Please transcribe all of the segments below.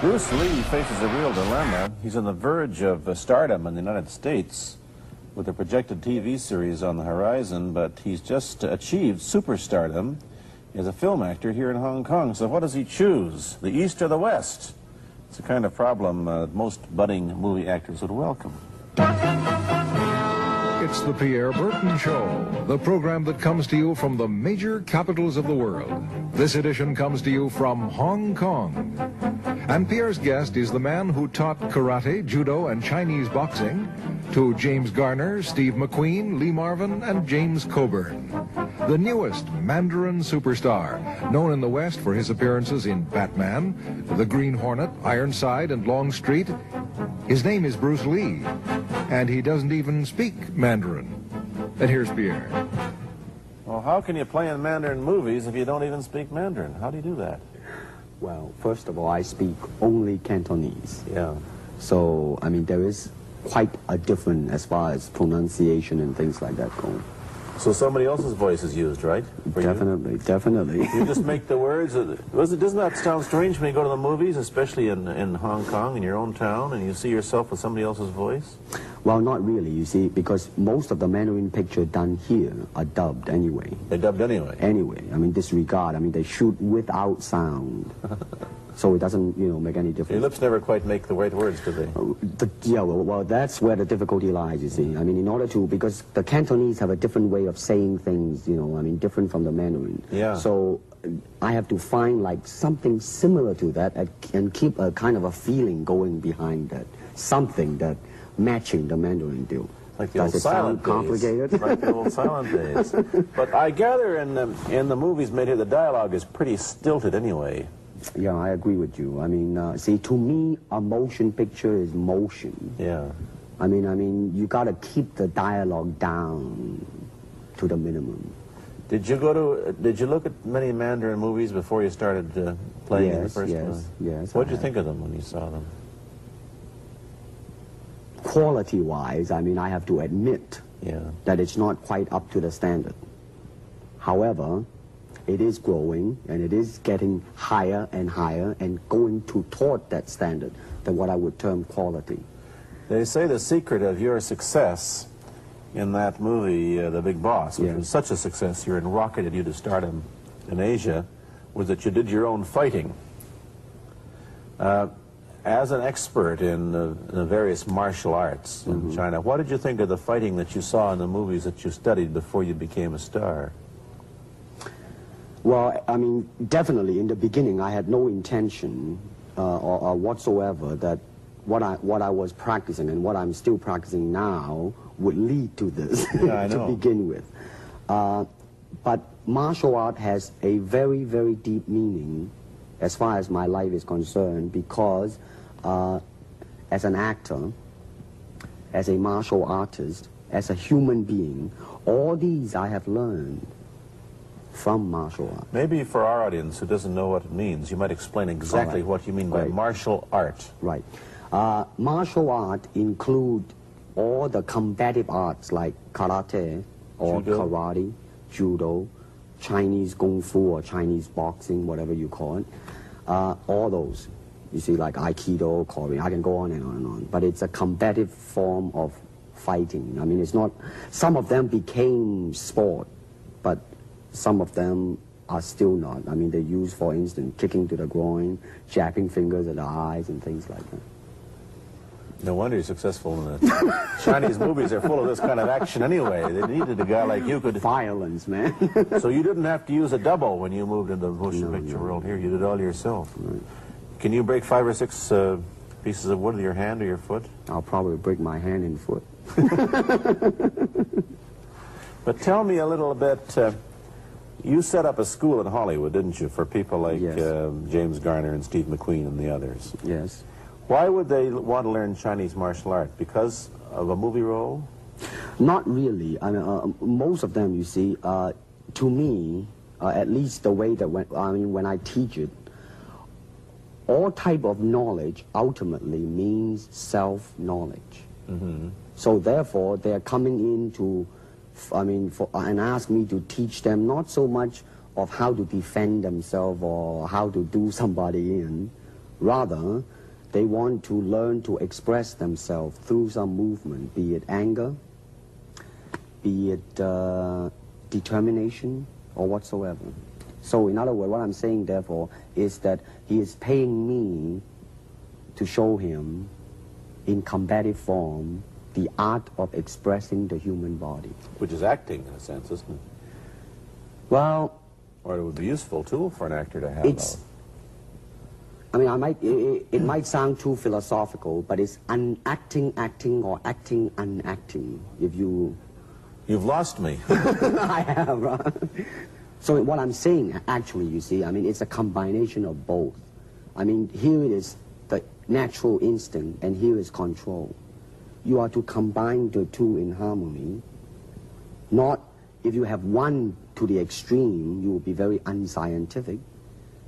Bruce Lee faces a real dilemma. He's on the verge of stardom in the United States with a projected TV series on the horizon, but he's just achieved superstardom as a film actor here in Hong Kong. So what does he choose, the East or the West? It's the kind of problem most budding movie actors would welcome. It's the Pierre Burton Show, the program that comes to you from the major capitals of the world. This edition comes to you from Hong Kong. And Pierre's guest is the man who taught karate, judo, and Chinese boxing to James Garner, Steve McQueen, Lee Marvin, and James Coburn. The newest Mandarin superstar, known in the West for his appearances in Batman, The Green Hornet, Ironside, and Longstreet. His name is Bruce Lee, and he doesn't even speak Mandarin. And here's Pierre. Well, how can you play in Mandarin movies if you don't even speak Mandarin? How do you do that? Well, first of all, I speak only Cantonese. Yeah. So, I mean, there is quite a difference as far as pronunciation and things like that go. So somebody else's voice is used, right? Definitely, definitely. You just make the words. Doesn't that sound strange when you go to the movies, especially in Hong Kong, in your own town, and you see yourself with somebody else's voice? Well, not really, you see, because most of the Mandarin pictures done here are dubbed anyway. They're dubbed anyway? Anyway. I mean, disregard. I mean, they shoot without sound. So it doesn't, you know, make any difference. Your lips never quite make the right words, do they? Yeah, well, that's where the difficulty lies, you see. I mean, in order to, because the Cantonese have a different way of saying things, you know, I mean, different from the Mandarin. Yeah. So I have to find, like, something similar to that and keep a kind of a feeling going behind that. Something that matching the Mandarin deal. Like the old silent days. Complicated? Like the old silent days. But I gather in the movies made here, the dialogue is pretty stilted anyway. Yeah, I agree with you. I mean, see, to me, a motion picture is motion. Yeah. I mean, you got to keep the dialogue down to the minimum. Did you look at many Mandarin movies before you started playing in the first one? Yes. What did you think of them when you saw them? Quality-wise, I mean, I have to admit that it's not quite up to the standard. However, it is growing, and it is getting higher and higher and going toward that standard, than what I would term quality. They say the secret of your success in that movie, The Big Boss, which was such a success here and rocketed you to stardom in Asia, was that you did your own fighting. As an expert in the various martial arts in China, what did you think of the fighting that you saw in the movies that you studied before you became a star? Well, I mean, definitely in the beginning, I had no intention or whatsoever that what I was practicing and what I'm still practicing now would lead to this to begin with. But martial art has a very, very deep meaning as far as my life is concerned, because as an actor, as a martial artist, as a human being, all these I have learned from martial art. Maybe for our audience who doesn't know what it means, you might explain exactly what you mean by martial art. Right. Martial art include all the combative arts like karate or karate, judo, Chinese kung fu or Chinese boxing, whatever you call it. All those. You see, like Aikido, Korean, I can go on and on and on. But it's a combative form of fighting. I mean, it's not, some of them became sport, but some of them are still not. I mean, they use, for instance, kicking to the groin, jabbing fingers at the eyes, and things like that. No wonder you're successful in the Chinese movies. They're full of this kind of action anyway. They needed a guy like you could... Violence, man. So you didn't have to use a double when you moved into the motion picture world here. You did it all yourself. Right. Can you break 5 or 6 pieces of wood with your hand or your foot? I'll probably break my hand and foot. But tell me a little bit... you set up a school in Hollywood, didn't you, for people like James Garner and Steve McQueen and the others? Yes. Why would they want to learn Chinese martial art? Because of a movie role? Not really. I mean, most of them, you see, to me, at least the way that when I teach it, all type of knowledge ultimately means self-knowledge. So therefore, they're coming in to, and ask me to teach them not so much of how to defend themselves or how to do somebody in, rather They want to learn to express themselves through some movement, be it anger, be it determination, or whatsoever. So in other words, what I'm saying, therefore, is that he is paying me to show him in combative form the art of expressing the human body. Which is acting, in a sense, isn't it? Well... Or it would be a useful tool for an actor to have. It's... I mean, it might sound too philosophical, but it's unacting acting or acting unacting, if you... You've lost me. I have, right? So what I'm saying, actually, you see, I mean, it's a combination of both. I mean, here it is the natural instinct, and here is control. You are to combine the two in harmony. Not, if you have one to the extreme, you will be very unscientific.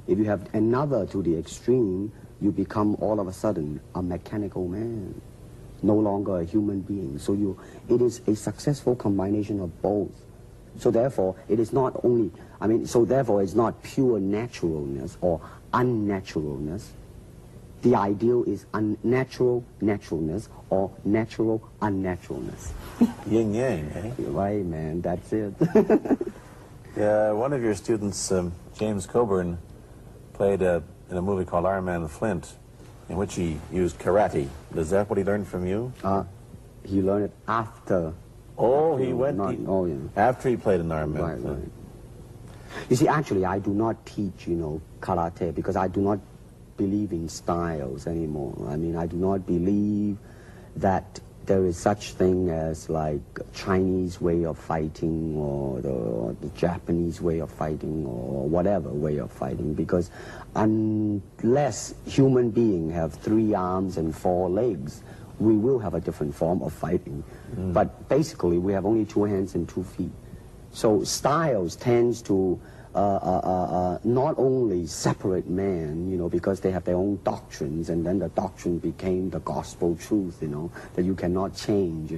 If you have another to the extreme, you become all of a sudden a mechanical man, no longer a human being. So it is a successful combination of both. So therefore, it is not only, I mean, so therefore it's not pure naturalness or unnaturalness. The ideal is unnatural naturalness or natural unnaturalness. Yin yang, eh? Right, man, that's it. One of your students, James Coburn, played in a movie called Iron Man Flint, in which he used karate. Is that what he learned from you? He learned it after. Oh, he went... oh, yeah. After he played in Iron Man Flint. Right. You see, actually, I do not teach, karate, because I do not believe in styles anymore. I mean, I do not believe that there is such thing as like Chinese way of fighting or the Japanese way of fighting or whatever way of fighting, because unless human beings have 3 arms and 4 legs, we will have a different form of fighting. But basically, we have only 2 hands and 2 feet. So styles tends to not only separate man, because they have their own doctrines, and then the doctrine became the gospel truth, that you cannot change,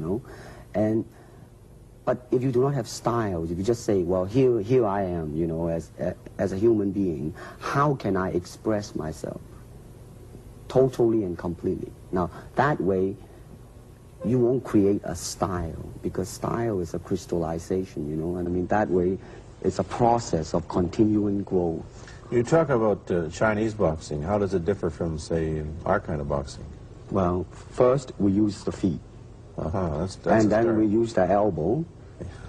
But if you do not have styles, if you just say, well, here I am, as a human being, how can I express myself totally and completely? Now, that way, you won't create a style, because style is a crystallization, and I mean, that way, it's a process of continuing growth. You talk about Chinese boxing. How does it differ from, say, our kind of boxing? Well, first, we use the feet. That's and then we use the elbow.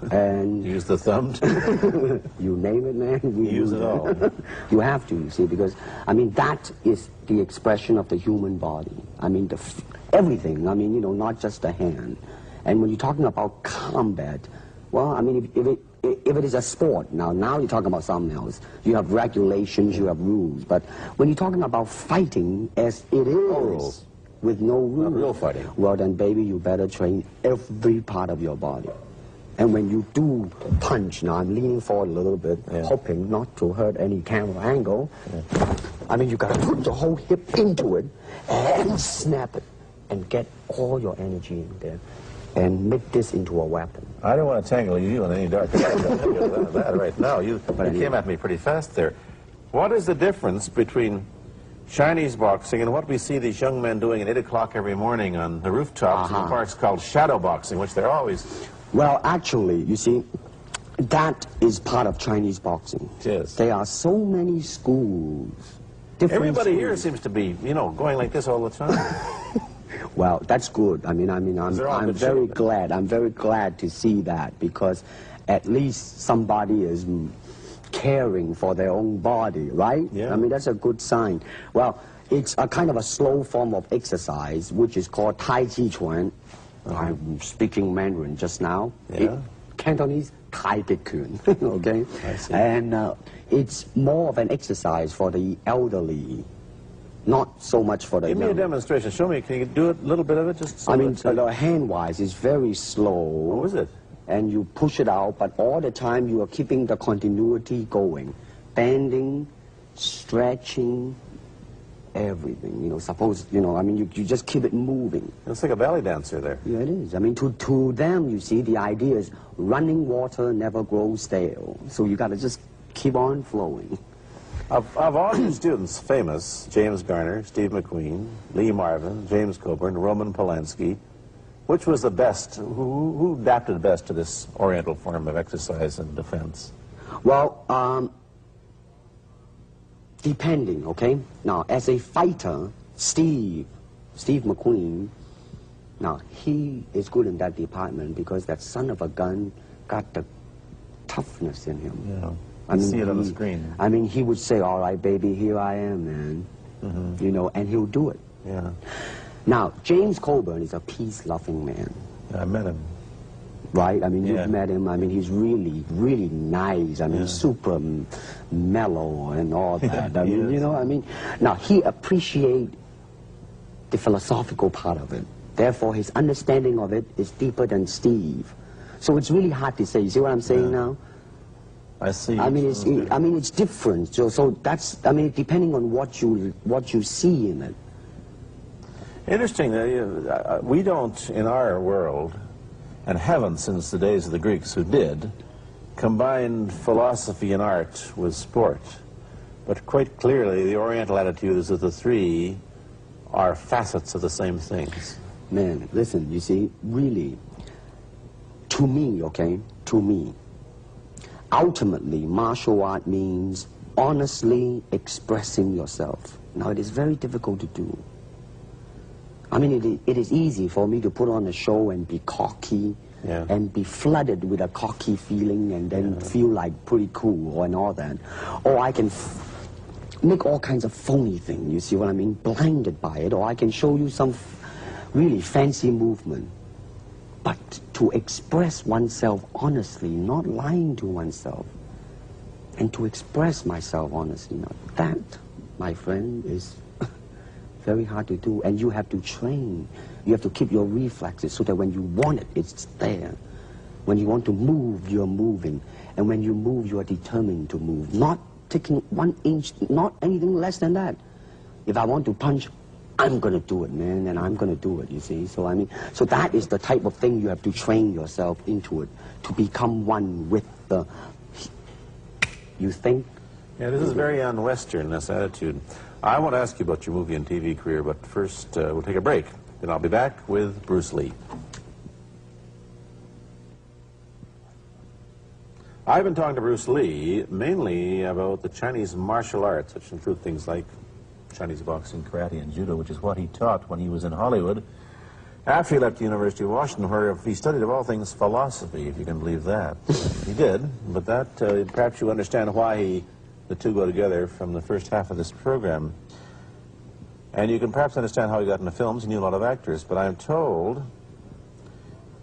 And use the thumb too? You name it, man. We use it all. You have to, you see, because, I mean, that is the expression of the human body. I mean, everything. I mean, not just the hand. And when you're talking about combat, well, I mean, if it is a sport, now you're talking about something else. You have regulations, you have rules. But when you're talking about fighting as it is, with no rules, not real fighting, well then, baby, you better train every part of your body. And when you do punch, now I'm leaning forward a little bit, hoping not to hurt any camera angle. I mean, you got to put the whole hip into it and snap it and get all your energy in there and make this into a weapon. I don't want to tangle you in any dark that right now. You came at me pretty fast there. What is the difference between Chinese boxing and what we see these young men doing at 8 o'clock every morning on the rooftops in the parks called shadow boxing, which they're always... Well, actually, you see, that is part of Chinese boxing. Yes. There are so many schools. Everybody here seems to be, going like this all the time. Well, that's good. I'm very glad. I'm very glad to see that, because at least somebody is caring for their own body, right? Yeah. I mean, that's a good sign. Well, it's a kind of a slow form of exercise, which is called Tai Chi Chuan. I'm speaking Mandarin just now. Yeah. Cantonese, Tai Chi Chuan, okay? I see. And it's more of an exercise for the elderly, not so much for the Give me a demonstration. Show me. Can you do a little bit of it? Just so I mean, the hand-wise is very slow. Oh, is it? And you push it out, but all the time you are keeping the continuity going. Bending, stretching, everything. Suppose, I mean, you just keep it moving. It's like a ballet dancer there. Yeah, it is. I mean, to them, you see, the idea is running water never grows stale. So you got to just keep on flowing. Of all your students, famous, James Garner, Steve McQueen, Lee Marvin, James Coburn, Roman Polanski, which was the best, who adapted best to this Oriental form of exercise and defense? Well, depending, okay? Now, as a fighter, Steve McQueen, now, he is good in that department because that son of a gun got the toughness in him. Yeah. I see it on the screen. I mean, he would say, all right, baby, here I am, man. You know, and he'll do it. Yeah. Now, James Coburn is a peace-loving man. I met him. Right? I mean, you've met him. I mean, he's really, really nice. I mean, super mellow and all that. I mean, you know, I mean, now, he appreciates the philosophical part of it. Therefore, his understanding of it is deeper than Steve. So it's really hard to say. You see what I'm saying now? I see. I mean, it's different. So that's, I mean, depending on what you see in it. Interesting. We don't, in our world, and haven't since the days of the Greeks who did, combine philosophy and art with sport. But quite clearly, the Oriental attitude is that the three are facets of the same things. Man, listen, you see, really, to me, okay, to me, ultimately, martial art means honestly expressing yourself. Now, it is very difficult to do. I mean, it is easy for me to put on a show and be cocky and be flooded with a cocky feeling and then feel like pretty cool and all that. Or I can make all kinds of phony things, you see what I mean, blinded by it. Or I can show you some really fancy movement. But to express oneself honestly, not lying to oneself, and to express myself honestly, now that, my friend, is very hard to do, and you have to train. You have to keep your reflexes so that when you want it, it's there. When you want to move, you're moving. And when you move, you are determined to move. Not taking 1 inch, not anything less than that. If I want to punch, I'm going to do it, man, and I'm going to do it, you see. So, I mean, so that is the type of thing you have to train yourself into it, to become one with the, you think? Yeah, this is very un-Western, this attitude. I want to ask you about your movie and TV career, but first we'll take a break. Then I'll be back with Bruce Lee. I've been talking to Bruce Lee mainly about the Chinese martial arts, which include things like Chinese boxing, karate, and judo, which is what he taught when he was in Hollywood. After he left the University of Washington, where he studied, of all things, philosophy, if you can believe that. He did, but that, perhaps you understand why the two go together from the first half of this program. And you can perhaps understand how he got into films. He knew a lot of actors, but I'm told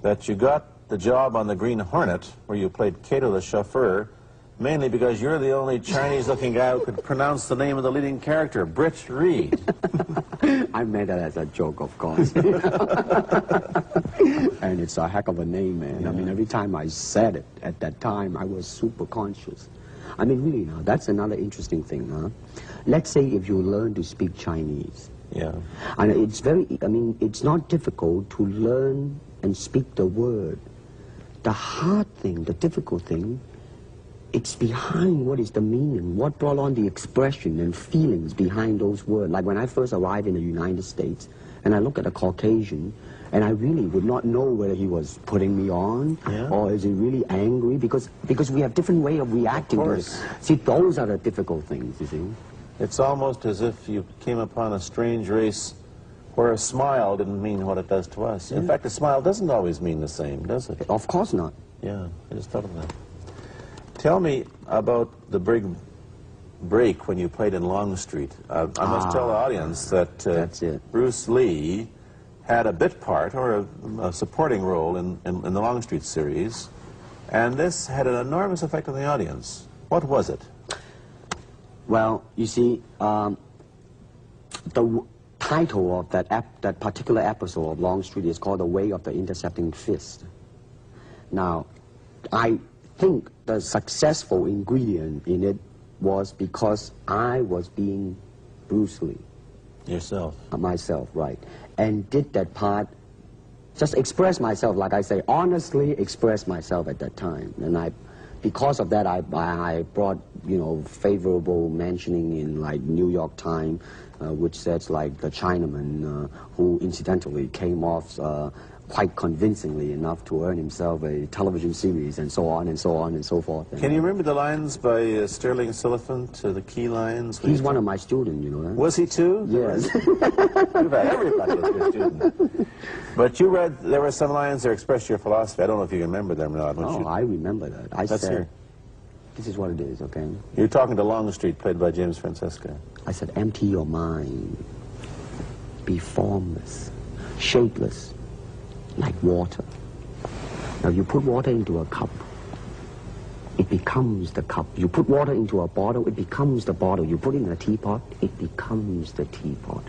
that you got the job on the Green Hornet, where you played Kato the chauffeur, mainly because you're the only Chinese-looking guy who could pronounce the name of the leading character, Britt Reed. I meant that as a joke, of course. And it's a heck of a name, man. I mean, every time I said it at that time, I was super conscious. I mean, really now, that's another interesting thing, huh? Let's say if you learn to speak Chinese. Yeah. And it's very, I mean, it's not difficult to learn and speak the word. The hard thing, the difficult thing, it's behind what is the meaning, what brought on the expression and feelings behind those words. Like when I first arrived in the United States, and I look at a Caucasian, and I really would not know whether he was putting me on, or is he really angry, because we have different way of reacting to it. See, those are the difficult things, you see. It's almost as if you came upon a strange race where a smile didn't mean what it does to us. In fact, a smile doesn't always mean the same, does it? Of course not. Yeah, I just thought of that. Tell me about the big break when you played in Longstreet. I must tell the audience that Bruce Lee had a bit part, or a supporting role in the Longstreet series, and this had an enormous effect on the audience. What was it? Well, you see, the title of that particular episode of Longstreet is called The Way of the Intercepting Fist. Now, I think the successful ingredient in it was because I was being Bruce Lee. Yourself? Myself, right. And did that part, just express myself, like I say, honestly express myself at that time. And I because of that, I brought, you know, favorable mentioning in like New York Times, which says like the Chinaman who incidentally came off quite convincingly enough to earn himself a television series, and so on and so on and so forth. Can you remember the lines by Sterling Siliphant, the key lines? He's one of my students, you know that? Was he too? Yes. Everybody was your student. But you read, there were some lines that expressed your philosophy. I don't know if you remember them or not. Oh, I remember that. I Let's said, hear. this is what it is, okay? You're talking to Longstreet, played by James Francesca. I said, empty your mind. Be formless, shapeless, like water. Now you put water into a cup, it becomes the cup. You put water into a bottle, it becomes the bottle. You put it in a teapot, it becomes the teapot.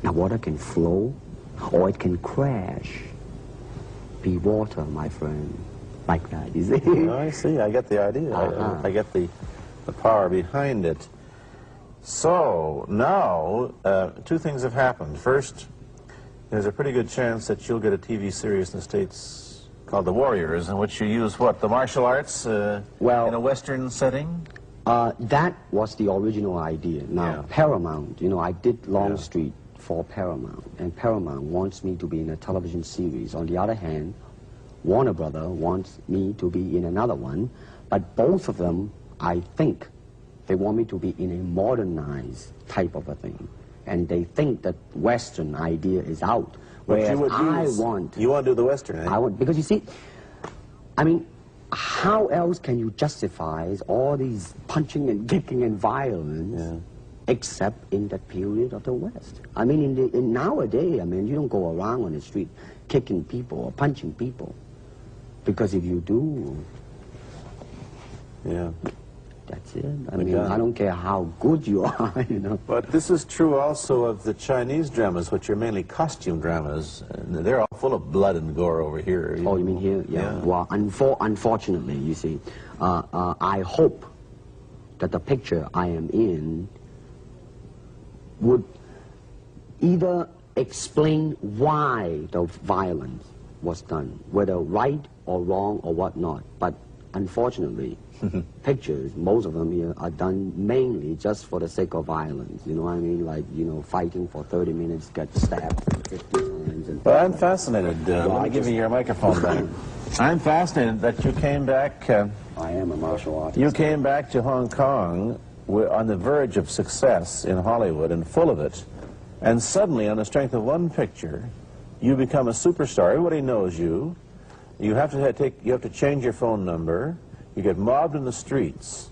Now water can flow or it can crash. Be water, my friend. Like that, you see? Oh, I see. I get the idea. I get the power behind it. So now, two things have happened. First, there's a pretty good chance that you'll get a TV series in the States called The Warriors, in which you use, what, the martial arts in a Western setting? That was the original idea. Now, Paramount, you know, I did Longstreet for Paramount, and Paramount wants me to be in a television series. On the other hand, Warner Brother wants me to be in another one, but both of them, I think, they want me to be in a modernized type of a thing. And they think that Western idea is out. Whereas You want to do the Western, eh? I want, because you see, I mean, how else can you justify all these punching and kicking and violence except in that period of the West? I mean, in nowadays, I mean, you don't go around on the street kicking people or punching people. Because if you do, that's it. I mean, I don't care how good you are, you know. But this is true also of the Chinese dramas, which are mainly costume dramas. And they're all full of blood and gore over here. Oh, you mean here? Yeah. Well, unfortunately, you see, I hope that the picture I am in would either explain why the violence was done, whether right or wrong or whatnot. But unfortunately, pictures, most of them here, are done mainly just for the sake of violence. You know what I mean? Like, you know, fighting for 30 minutes, get stabbed 50 times. And well, I'm fascinated. Let me give you your microphone back. I'm fascinated that you came back. I am a martial artist. You came back to Hong Kong on the verge of success in Hollywood and full of it. And suddenly, on the strength of one picture, you become a superstar. Everybody knows you. You have to change your phone number. You get mobbed in the streets.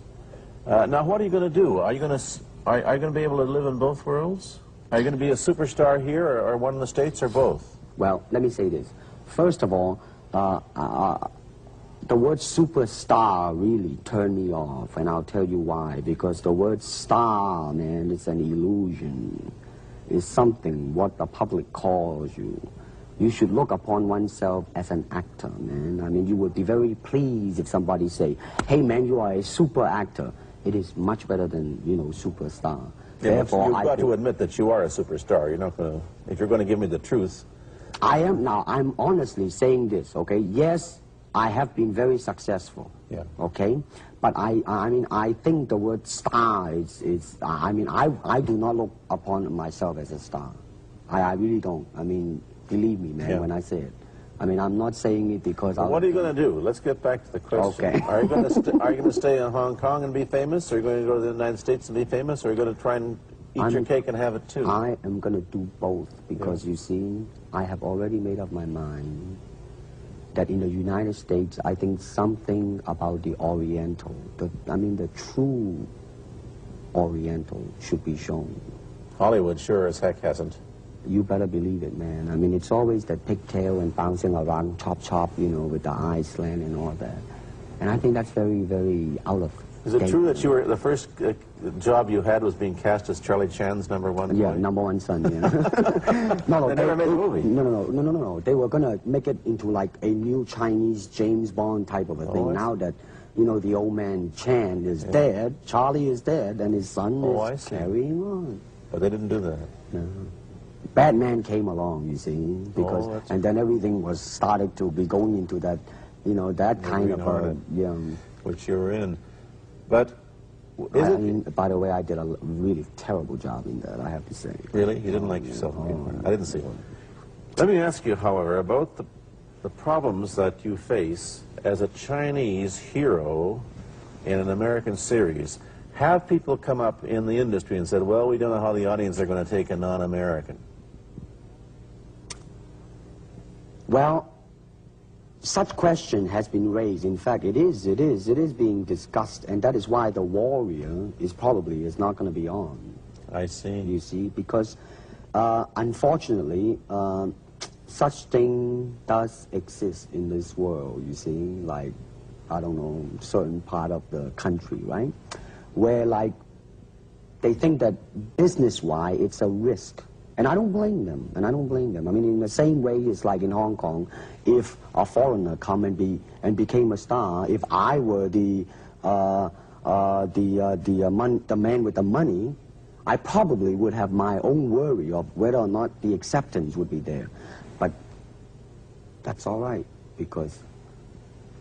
Now, what are you going to do? Are you going to be able to live in both worlds? Are you going to be a superstar here, or one in the States, or both? Well, let me say this. First of all, the word superstar really turned me off, and I'll tell you why. Because the word star, man, is an illusion. It's something what the public calls you. You should look upon oneself as an actor, man. I mean, you would be very pleased if somebody say, hey, man, you are a super actor. It is much better than, you know, superstar. Yeah, therefore, you've got to admit that you are a superstar. You're not going to, if you're going to give me the truth. I am now. I'm honestly saying this, okay? Yes, I have been very successful. Yeah. Okay? But I mean, I think the word star is I mean, I do not look upon myself as a star. I really don't. I mean, believe me, man, when I say it. I mean, I'm not saying it because what are you going to do? Let's get back to the question. Okay. Are you going to stay in Hong Kong and be famous? Or are you going to go to the United States and be famous? Or are you going to try and eat your cake and have it too? I am going to do both because, you see, I have already made up my mind that in the United States, I think something about the Oriental, the true Oriental should be shown. Hollywood sure as heck hasn't. You better believe it, man. I mean, it's always that pigtail and bouncing around, chop, you know, with the eyes slant and all that. And I think that's very, very out of Is it true that you were, the first job you had was being cast as Charlie Chan's #1 boy? Yeah, #1 son, yeah. No, they never made a movie. No. They were going to make it into like a new Chinese James Bond type of a thing. Now that, you know, the old man Chan is dead, Charlie is dead, and his son is carrying on. But they didn't do that. No. Batman came along, you see, because and then everything was started to be going into that, you know, that kind of which you were in. But is I mean, by the way, I did a really terrible job in that, I have to say. Really? You didn't like yourself? I didn't see one. Let me ask you, however, about the problems that you face as a Chinese hero in an American series. Have people come up in the industry and said, well, we don't know how the audience are going to take a non-American? Well, such question has been raised. In fact, it is being discussed, and that is why The Warrior is not going to be on. I see. You see, because unfortunately, such thing does exist in this world, you see, like, I don't know, certain part of the country, right? Where, like, they think that business-wise it's a risk. And I don't blame them, I mean, in the same way, it's like in Hong Kong, if a foreigner come and became a star, if I were the man with the money, I probably would have my own worry of whether or not the acceptance would be there. But that's all right, because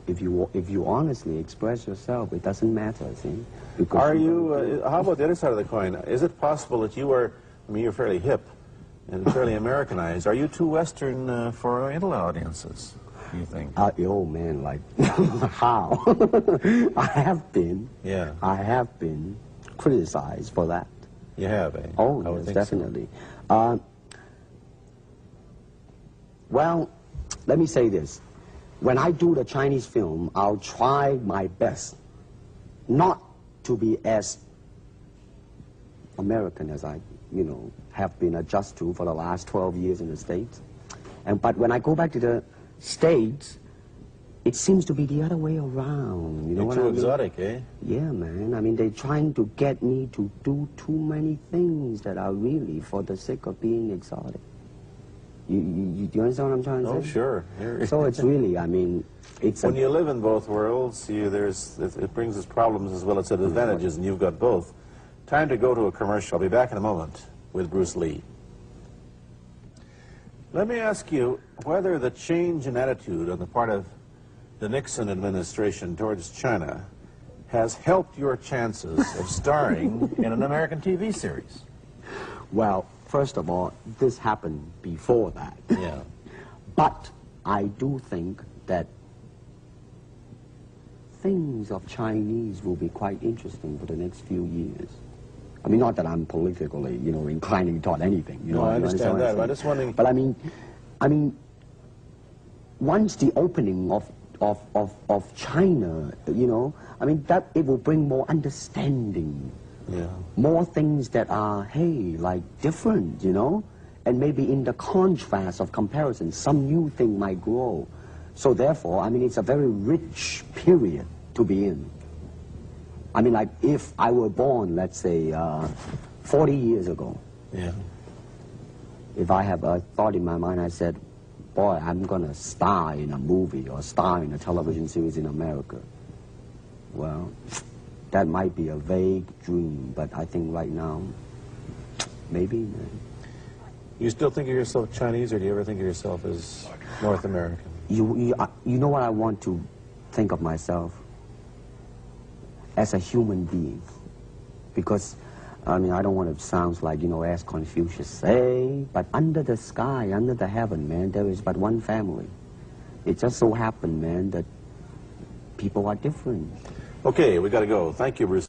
if you honestly express yourself, it doesn't matter, see? Because are you, how about the other side of the coin? Is it possible that you are, I mean, you're fairly hip and fairly Americanized. Are you too Western for Oriental audiences, do you think? Oh, man, like, how? I have been criticized for that. You have, eh? Oh, yes, definitely. So. Well, let me say this. When I do the Chinese film, I'll try my best not to be as American as I, have been adjusted to for the last 12 years in the States. But when I go back to the States, it seems to be the other way around. You know what I mean? Too exotic, eh? Yeah, man. I mean, they're trying to get me to do too many things that are really for the sake of being exotic. You understand what I'm trying to say? Oh, sure. So it's really, I mean, it's when you live in both worlds, it brings us problems as well as advantages, and you've got both. Time to go to a commercial. I'll be back in a moment with Bruce Lee. Let me ask you whether the change in attitude on the part of the Nixon administration towards China has helped your chances of starring in an American TV series. Well, first of all, this happened before that. Yeah. But I do think that things of Chinese will be quite interesting for the next few years. I mean, not that I'm politically, inclining toward anything. No, I understand that. I'm just wondering. But I mean, once the opening of China, I mean, that it will bring more understanding. Yeah. More things that are, hey, like different, and maybe in the contrast of comparison, some new thing might grow. So therefore, I mean, it's a very rich period to be in. I mean, like if I were born, let's say, 40 years ago. Yeah. If I have a thought in my mind, I said, boy, I'm going to star in a movie or star in a television series in America. Well, that might be a vague dream, but I think right now, maybe, man. You still think of yourself Chinese, or do you ever think of yourself as North American? You know what I want to think of myself? As a human being. Because, I mean, I don't want to sound like, as Confucius say, but under the sky, under the heaven, man, there is but one family. It just so happened, man, that people are different. Okay, we got to go. Thank you, Bruce.